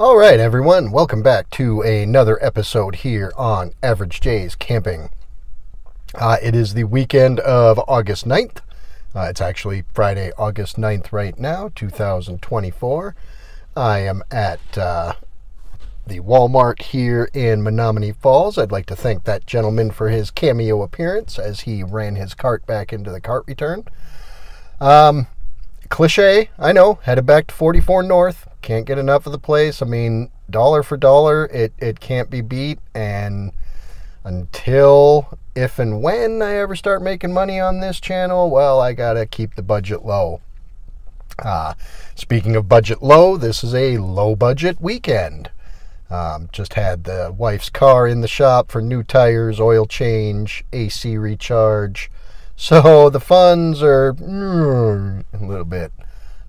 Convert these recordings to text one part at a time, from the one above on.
All right, everyone, welcome back to another episode here on Average J's Camping. It is the weekend of August 9th. It's actually Friday, August 9th right now, 2024. I am at the Walmart here in Menominee Falls. I'd like to thank that gentleman for his cameo appearance as he ran his cart back into the cart return. Cliche, I know, headed back to 44 North. Can't get enough of the place. I mean, dollar for dollar, it can't be beat. And until, if and when I ever start making money on this channel, well, I gotta keep the budget low. Speaking of budget low, this is a low budget weekend. Just had the wife's car in the shop for new tires, oil change, AC recharge. So the funds are a little bit,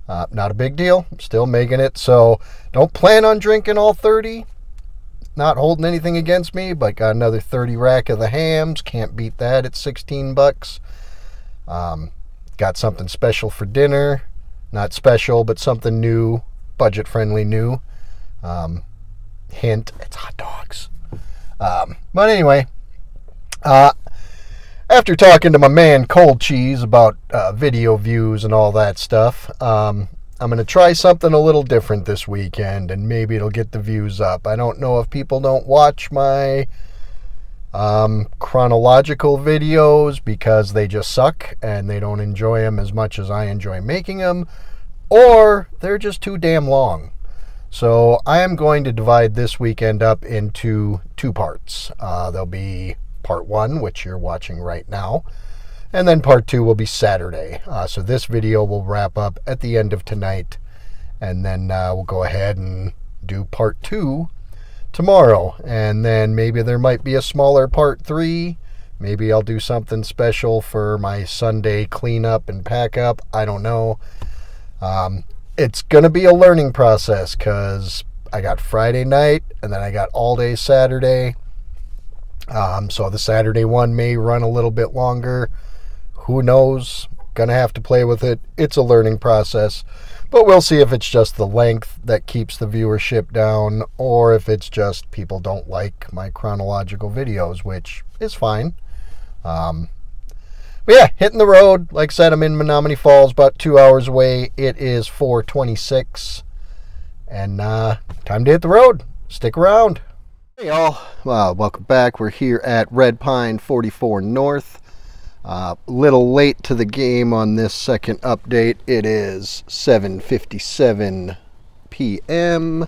not a big deal. Still making it. So don't plan on drinking all 30. Not holding anything against me, but got another 30 rack of the hams. Can't beat that at 16 bucks. Got something special for dinner. Not special, but something new, budget friendly new. Hint, it's hot dogs. But anyway, after talking to my man Cold Cheese about video views and all that stuff, I'm going to try something a little different this weekend, and maybe it'll get the views up. I don't know if people don't watch my chronological videos because they just suck and they don't enjoy them as much as I enjoy making them, or they're just too damn long. So I am going to divide this weekend up into two parts. There'll be part one, which you're watching right now, and then part two will be Saturday. So this video will wrap up at the end of tonight, and then we'll go ahead and do part two tomorrow, and then maybe there might be a smaller part three. Maybe I'll do something special for my Sunday cleanup and pack up. I don't know. It's gonna be a learning process because I got Friday night and then I got all day Saturday. So the Saturday one may run a little bit longer. Who knows? Gonna have to play with it. It's a learning process, but we'll see if it's just the length that keeps the viewership down, or if it's just people don't like my chronological videos, which is fine. But yeah, hitting the road. Like I said, I'm in Menominee Falls, about 2 hours away. It is 4:26, and time to hit the road. Stick around. Hey y'all, welcome back. We're here at Red Pine 44 North. Little late to the game on this second update. It is 7:57 p.m.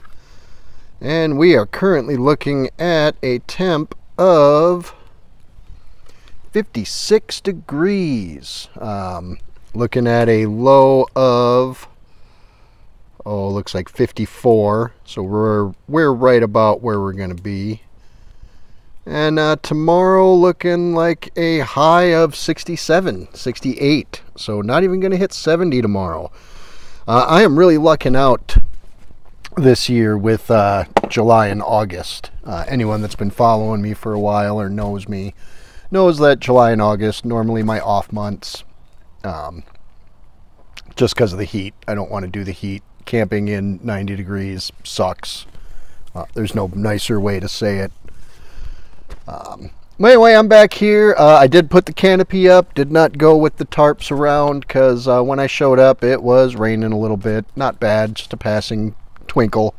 and we are currently looking at a temp of 56 degrees. Looking at a low of, looks like 54. So we're right about where we're going to be. And tomorrow looking like a high of 67, 68. So not even going to hit 70 tomorrow. I am really lucking out this year with July and August. Anyone that's been following me for a while or knows me knows that July and August, normally my off months, just because of the heat. I don't want to do the heat. Camping in 90 degrees sucks. There's no nicer way to say it. But anyway, I'm back here. I did put the canopy up. Did not go with the tarps around because when I showed up, it was raining a little bit. Not bad, just a passing twinkle.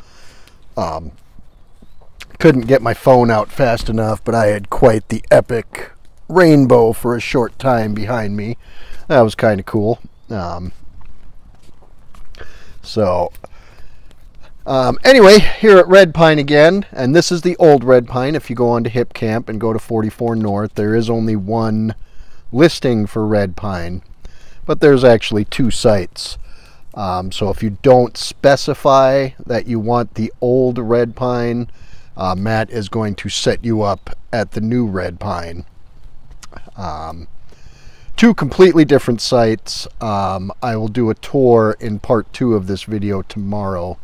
Couldn't get my phone out fast enough, but I had quite the epic rainbow for a short time behind me. That was kind of cool. Anyway, here at Red Pine again, and this is the old Red Pine. If you go on to Hip Camp and go to 44 North, there is only one listing for Red Pine, but there's actually two sites. So if you don't specify that you want the old Red Pine, Matt is going to set you up at the new Red Pine. Two completely different sites. I will do a tour in part two of this video tomorrow,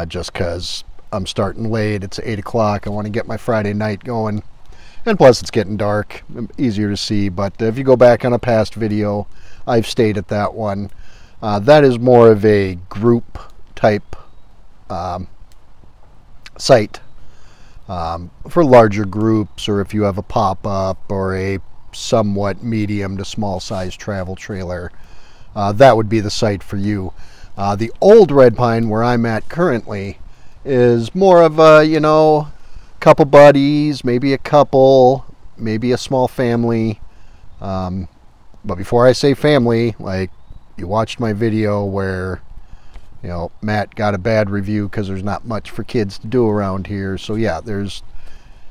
just because I'm starting late. It's 8 o'clock. I want to get my Friday night going, and plus it's getting dark, easier to see. But if you go back on a past video, I've stayed at that one. That is more of a group type site for larger groups, or if you have a pop-up or a somewhat medium to small size travel trailer, that would be the site for you. The old Red Pine, where I'm at currently, is more of a, you know, couple buddies, maybe a couple, maybe a small family. But before I say family, like, you watched my video where, you know, Matt got a bad review because there's not much for kids to do around here. So yeah,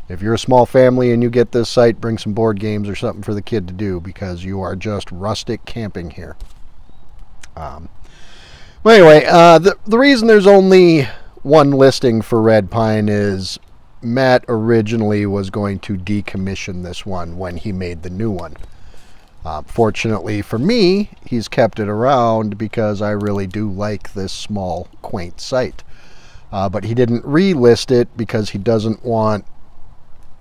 if you're a small family and you get this site, bring some board games or something for the kid to do, because you are just rustic camping here. Well, anyway, the reason there's only one listing for Red Pine is Matt originally was going to decommission this one when he made the new one. Fortunately for me, he's kept it around because I really do like this small, quaint site. But he didn't relist it because he doesn't want,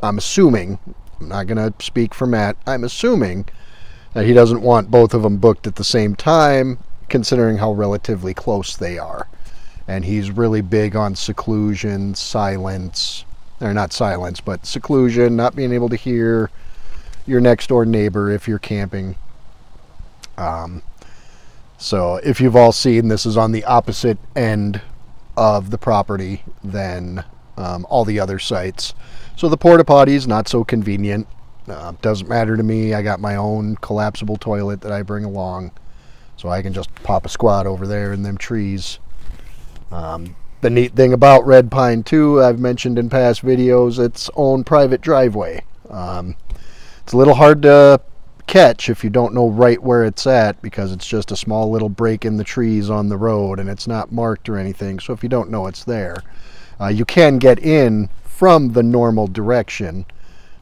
I'm assuming, I'm not going to speak for Matt, I'm assuming that he doesn't want both of them booked at the same time, considering how relatively close they are. And he's really big on seclusion, silence, or not silence, but seclusion, not being able to hear your next door neighbor if you're camping. So if you've all seen, this is on the opposite end of the property than all the other sites. So the porta potty's not so convenient. Doesn't matter to me. I got my own collapsible toilet that I bring along, so I can just pop a squat over there in them trees. The neat thing about Red Pine too, I've mentioned in past videos, its own private driveway. It's a little hard to catch if you don't know right where it's at, because it's just a small little break in the trees on the road and it's not marked or anything. So if you don't know it's there, you can get in from the normal direction,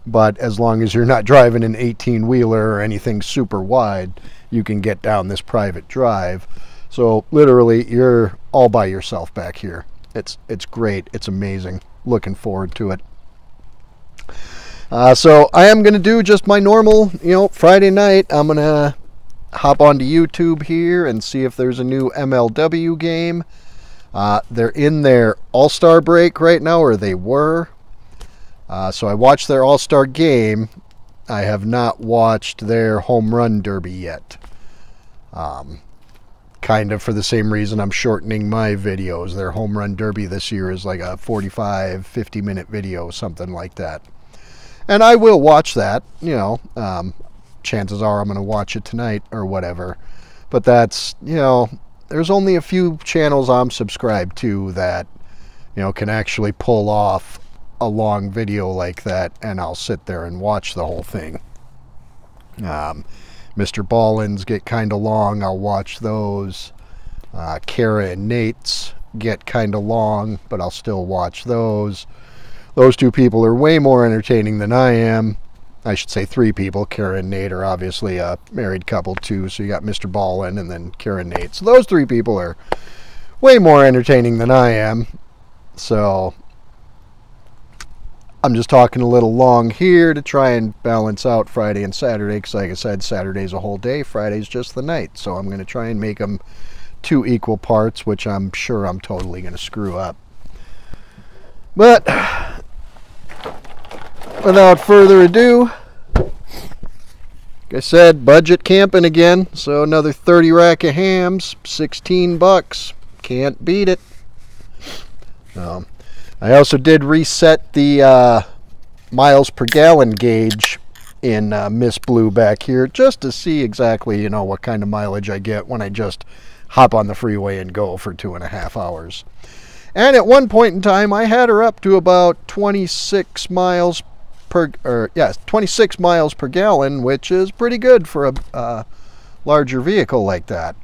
but as long as you're not driving an 18-wheeler or anything super wide, you can get down this private drive. So literally you're all by yourself back here. It's great. It's amazing. Looking forward to it. So I am going to do just my normal, you know, Friday night. I'm going to hop onto YouTube here and see if there's a new MLW game. They're in their All-Star break right now, or they were. So I watched their All-Star game. I have not watched their Home Run Derby yet. Kind of for the same reason I'm shortening my videos. Their Home Run Derby this year is like a 45, 50-minute video, something like that. And I will watch that, you know. Chances are I'm going to watch it tonight or whatever. But that's, you know, there's only a few channels I'm subscribed to that, you know, can actually pull off a long video like that, and I'll sit there and watch the whole thing. Mr. Ballin's get kind of long. I'll watch those. Kara and Nate's get kind of long, but I'll still watch those. Those two people are way more entertaining than I am. I should say three people. Kara and Nate are obviously a married couple too, so you got Mr. Ballin and then Kara and Nate. So those three people are way more entertaining than I am. So I'm just talking a little long here to try and balance out Friday and Saturday, because like I said, Saturday's a whole day, Friday's just the night. So I'm going to try and make them 2 equal parts, which I'm sure I'm totally going to screw up. But without further ado, like I said, budget camping again. So another 30 rack of hams, $16. Can't beat it. I also did reset the miles per gallon gauge in Miss Blue back here, just to see exactly, you know, what kind of mileage I get when I just hop on the freeway and go for 2.5 hours. And at one point in time, I had her up to about 26 miles per, 26 miles per gallon, which is pretty good for a larger vehicle like that.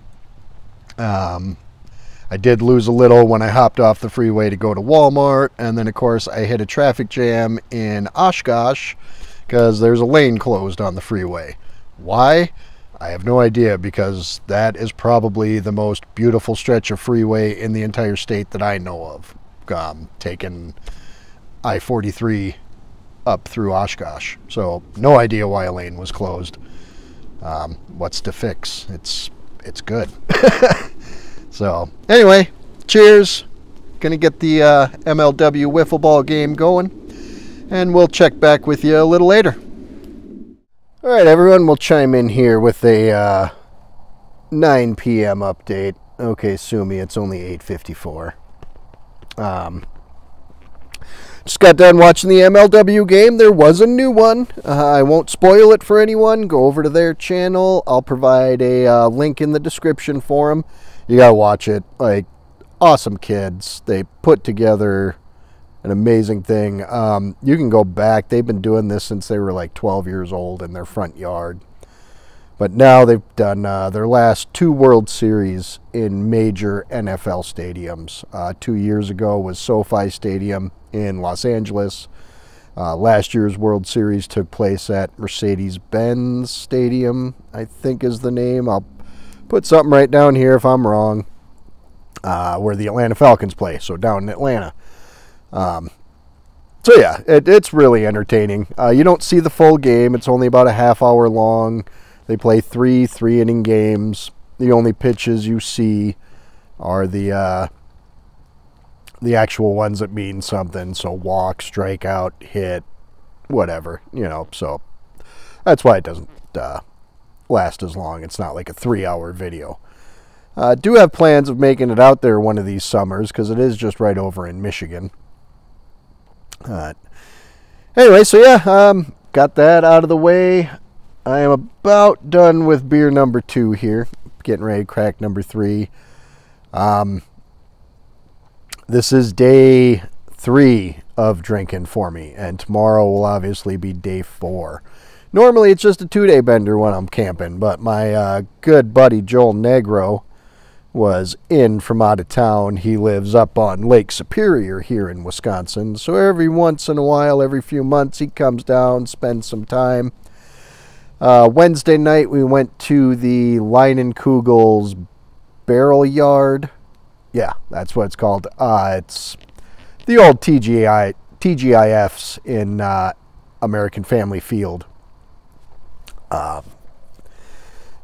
I did lose a little when I hopped off the freeway to go to Walmart, and then of course I hit a traffic jam in Oshkosh because there's a lane closed on the freeway. Why? I have no idea, because that is probably the most beautiful stretch of freeway in the entire state that I know of. Taking I-43 up through Oshkosh. So no idea why a lane was closed. What's to fix? It's good. So anyway, cheers. Gonna get the MLW Wiffleball game going, and we'll check back with you a little later. All right, everyone, we'll chime in here with a 9 p.m. update. Okay, sue me, it's only 8:54. Just got done watching the MLW game. There was a new one. I won't spoil it for anyone. Go over to their channel. I'll provide a link in the description for them. You gotta watch it. Like, awesome kids. They put together an amazing thing. You can go back. They've been doing this since they were like 12 years old in their front yard. But now they've done their last 2 World Series in major NFL stadiums. 2 years ago was SoFi Stadium in Los Angeles. Last year's World Series took place at Mercedes-Benz Stadium, I think is the name. I'll put something right down here if I'm wrong. Where the Atlanta Falcons play, so down in Atlanta. So yeah, it's really entertaining. You don't see the full game. It's only about a half hour long. They play 3 3-inning games. The only pitches you see are the actual ones that mean something. So walk, strikeout, hit, whatever, you know. So that's why it doesn't last as long. It's not like a 3-hour video. Do have plans of making it out there one of these summers because it is just right over in Michigan. Anyway, so yeah, got that out of the way. I am about done with beer number 2 here. Getting ready to crack number 3. This is day 3 of drinking for me, and tomorrow will obviously be day 4. Normally it's just a 2-day bender when I'm camping, but my good buddy Joel Negro was in from out of town. He lives up on Lake Superior here in Wisconsin, so every once in a while, every few months, he comes down, spends some time. Wednesday night we went to the Leinenkugel's Barrel Yard. Yeah, that's what it's called. It's the old TGIFs in American Family Field.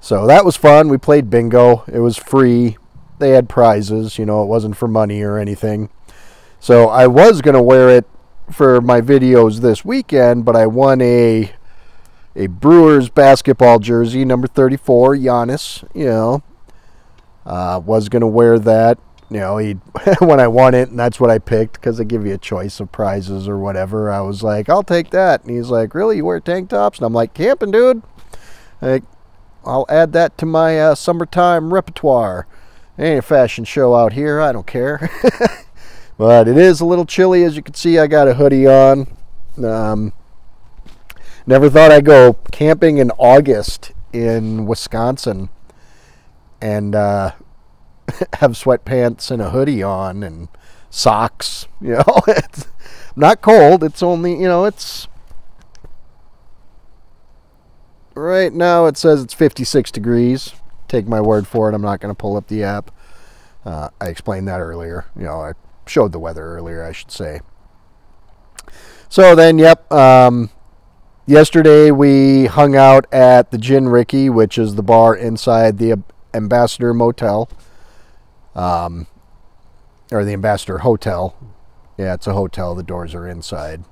So that was fun. We played bingo. It was free. They had prizes. You know, it wasn't for money or anything. So I was going to wear it for my videos this weekend, but I won a Brewers basketball jersey, number 34, Giannis. You know, was going to wear that. You know, when I won it, and that's what I picked because they give you a choice of prizes or whatever. I was like, I'll take that. And he's like, really? You wear tank tops? And I'm like, camping, dude. Like, I'll add that to my summertime repertoire. Ain't a fashion show out here. I don't care. But it is a little chilly. As you can see, I got a hoodie on. Never thought I'd go camping in August in Wisconsin and have sweatpants and a hoodie on and socks. You know, it's not cold. It's only, you know, it's... Right now it says it's 56 degrees. Take my word for it. I'm not going to pull up the app. I explained that earlier. You know, I showed the weather earlier, I should say. So then, yep. Yesterday we hung out at the Gin Ricky, which is the bar inside the Ambassador Motel. Or the Ambassador Hotel. Yeah, it's a hotel. The doors are inside.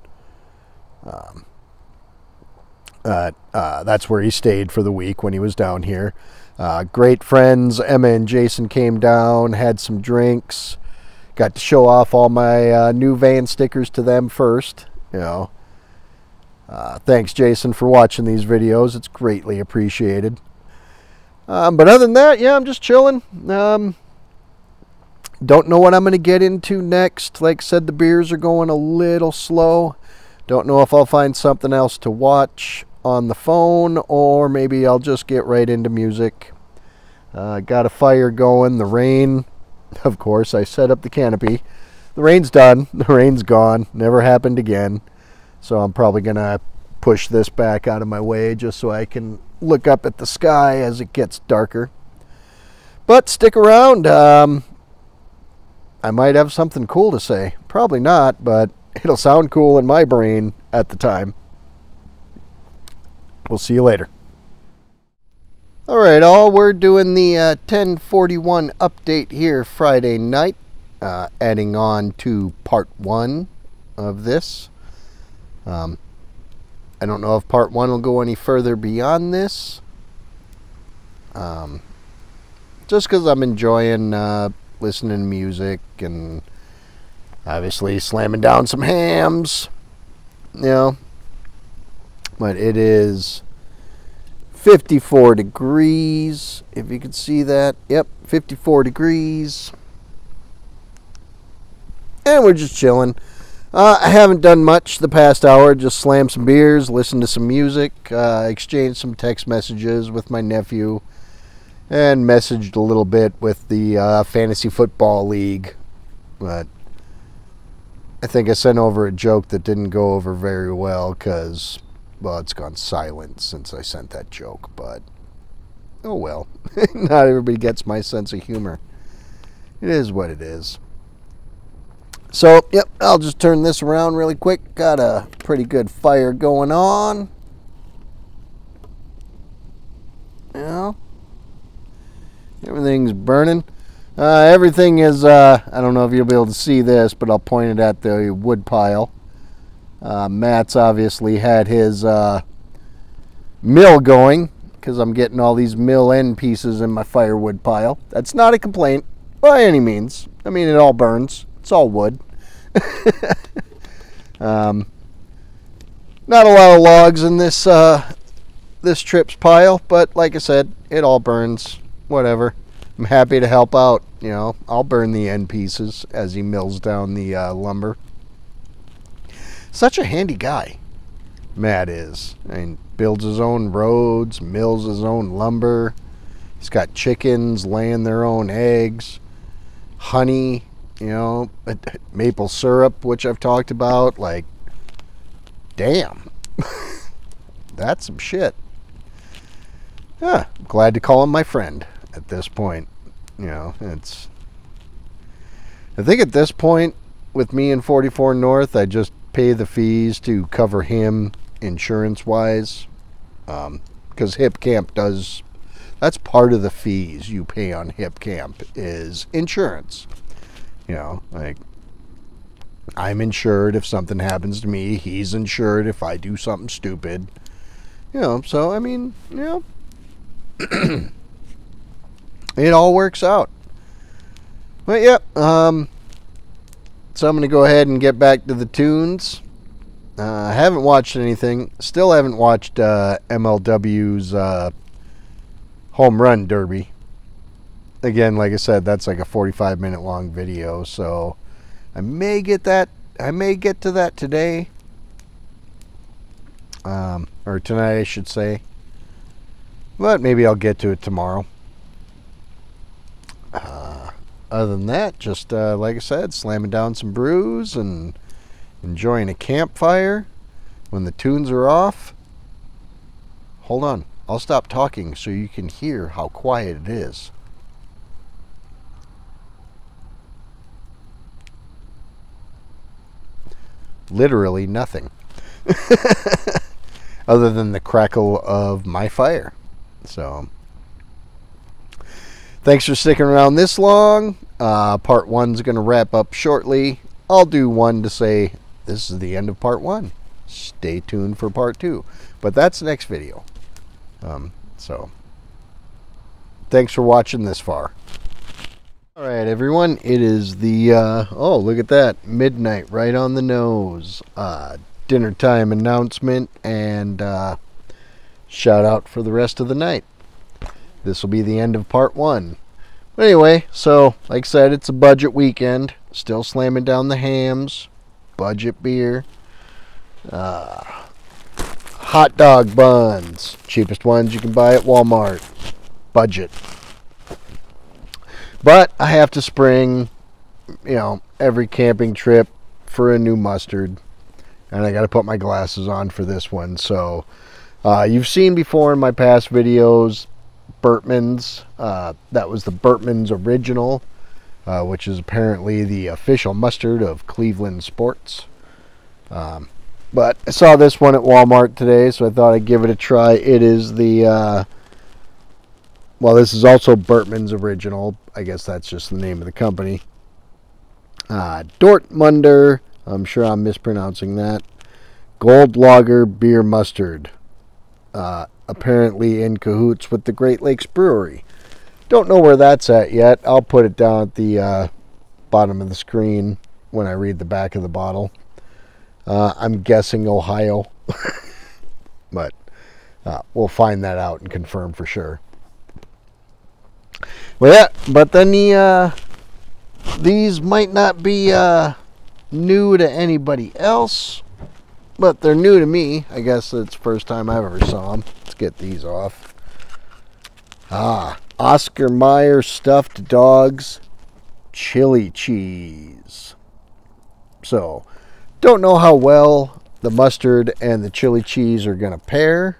That's where he stayed for the week when he was down here. Great friends. Emma and Jason came down, had some drinks. Got to show off all my new van stickers to them first. You know, thanks, Jason, for watching these videos. It's greatly appreciated. But other than that, yeah, I'm just chilling. Don't know what I'm going to get into next. Like I said, the beers are going a little slow. Don't know if I'll find something else to watch on the phone, or maybe I'll just get right into music. Got a fire going. The rain, of course, I set up the canopy. The rain's done. The rain's gone. Never happened again. So I'm probably going to push this back out of my way just so I can look up at the sky as it gets darker. But stick around. I might have something cool to say. Probably not, but it'll sound cool in my brain at the time. We'll see you later. Alright, all, we're doing the 10:41 update here Friday night. adding on to part 1 of this. I don't know if part 1 will go any further beyond this. Just because I'm enjoying listening to music and obviously slamming down some hams, you know. But it is 54 degrees, if you can see that. Yep, 54 degrees. And we're just chilling. I haven't done much the past hour. Just slammed some beers, listened to some music, exchanged some text messages with my nephew, and messaged a little bit with the Fantasy Football League. But I think I sent over a joke that didn't go over very well because, well, it's gone silent since I sent that joke. But, oh well. Not everybody gets my sense of humor. It is what it is. So, yep, I'll just turn this around really quick. Got a pretty good fire going on. You know, everything's burning. Everything is, I don't know if you'll be able to see this, but I'll point it at the wood pile. Matt's obviously had his mill going because I'm getting all these mill end pieces in my firewood pile. That's not a complaint by any means. I mean, it all burns. It's all wood. Not a lot of logs in this this trip's pile, but like I said, it all burns. Whatever. I'm happy to help out. You know, I'll burn the end pieces as he mills down the lumber. Such a handy guy, Matt is. I mean, builds his own roads, mills his own lumber. He's got chickens laying their own eggs, honey. You know, maple syrup, which I've talked about. Like, damn. That's some shit. Yeah, glad to call him my friend at this point. You know, it's... I think at this point, with me in 44 North, I just pay the fees to cover him insurance-wise. Because Hip Camp does... That's part of the fees you pay on Hip Camp is insurance. You know, like, I'm insured if something happens to me. He's insured if I do something stupid. You know, so, I mean, you know, it all works out. But, yep, so I'm going to go ahead and get back to the tunes. I haven't watched anything. Still haven't watched MLW's Home Run Derby. Again, like I said, that's like a 45-minute long video, so I may get to that today. Or tonight, I should say. But maybe I'll get to it tomorrow. Other than that, just like I said, slamming down some brews and enjoying a campfire when the tunes are off. Hold on. I'll stop talking so you can hear how quiet it is. Literally nothing. Other than the crackle of my fire. So, thanks for sticking around this long. Part 1's going to wrap up shortly. I'll do one to say this is the end of part 1. Stay tuned for part 2. But that's the next video. So, thanks for watching this far. Alright everyone, it is the, oh look at that, midnight right on the nose. Dinner time announcement and shout out for the rest of the night. This will be the end of part 1. But anyway, so like I said, it's a budget weekend. Still slamming down the hams, budget beer, hot dog buns, cheapest ones you can buy at Walmart, budget. But I have to spring, you know, every camping trip for a new mustard. And I got to put my glasses on for this one. So, you've seen before in my past videos, Burtman's. That was the Burtman's Original, which is apparently the official mustard of Cleveland sports. But I saw this one at Walmart today, so I thought I'd give it a try. It is the... well, this is also Burtman's Original. I guess that's just the name of the company. Dortmunder, I'm sure I'm mispronouncing that. Gold Lager Beer Mustard. Apparently in cahoots with the Great Lakes Brewery. Don't know where that's at yet. I'll put it down at the bottom of the screen when I read the back of the bottle. I'm guessing Ohio. But we'll find that out and confirm for sure. Well, yeah, but then these might not be new to anybody else, but they're new to me. I guess it's the first time I ever saw them. Let's get these off. Oscar Mayer Stuffed Dogs Chili Cheese. So, don't know how well the mustard and the chili cheese are going to pair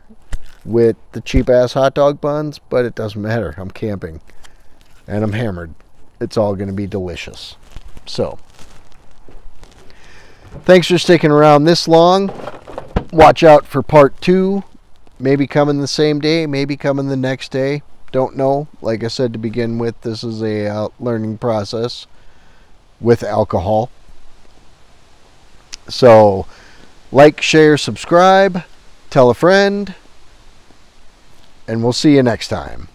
with the cheap-ass hot dog buns, but it doesn't matter. I'm camping, and I'm hammered. It's all going to be delicious. So, thanks for sticking around this long. Watch out for part 2. Maybe coming the same day, maybe coming the next day. Don't know. Like I said to begin with, this is a learning process with alcohol. So, like, share, subscribe, tell a friend, and we'll see you next time.